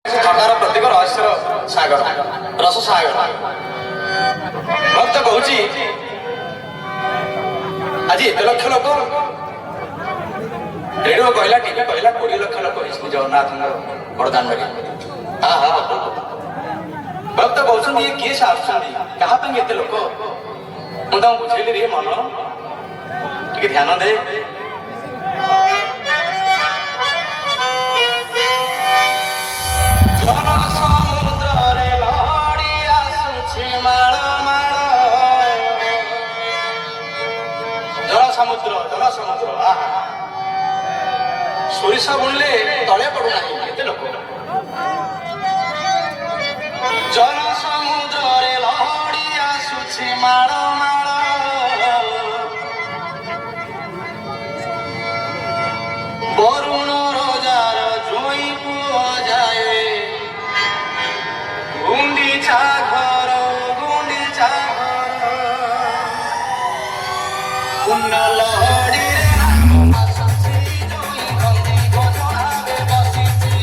ଥଣ୍ଡାର ପ୍ରତୀକ ରହସ୍ୟର ସାଗର ରସ ସାଗର। ଭକ୍ତ କହୁଛି ଆଜି ଏତେ ଲକ୍ଷ ଲୋକ, ରେଡିଓ କହିଲା, ଟିଭି କହିଲା 20 ଲକ୍ଷ ଲୋକ ହେଇଛନ୍ତି ଜଗନ୍ନାଥଙ୍କ ବଡ଼ଦାଣ୍ଡରେ। ଭକ୍ତ କହୁଛନ୍ତି ଇଏ କିଏ ସେ ଆସୁଛନ୍ତି, କାହା ପାଇଁ ଏତେ ଲୋକ? ମୁଁ ତାଙ୍କୁ ବୁଝେଇଲି, ରେ ମନ ଟିକେ ଧ୍ୟାନ ଦେ। ସମୁଦ୍ରରେ ଲହଡ଼ି ଆସୁଛି ମାଳ ମାଳ, ଜଳ ସମୁଦ୍ର ଜଳ ସମୁଦ୍ର। ସୋରିଷ ବୁଣିଲେ ତଳେ ପଡୁନାହିଁ, କେତେ ଲୋକ। ଜଳ ସମୁଦ୍ରରେ ଲହଡ଼ି ଆସୁଛି ମାଳ ମାଳ, ବରୁଣ ରଜାର ଜୋଇ ପୁଅ ଯାଏ ଗୁଣ୍ଡିଚା ଘର ଗୁଣ୍ଡିଚା ଘର। ପୂର୍ଣ୍ଣ ଲହଡ଼ିରେ ଆସୁଛି ଜୋଇ ଗନ୍ଧି ଗଜଣାରେ ବସିଛି।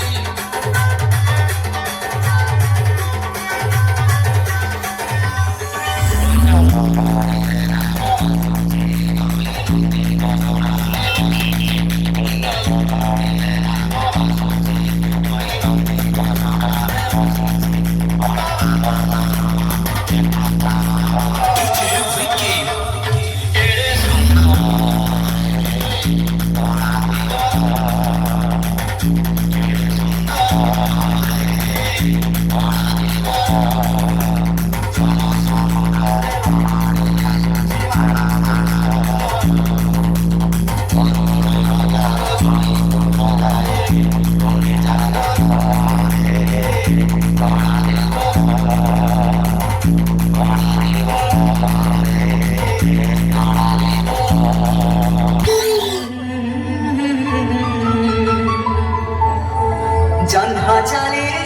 জহ্ন চালের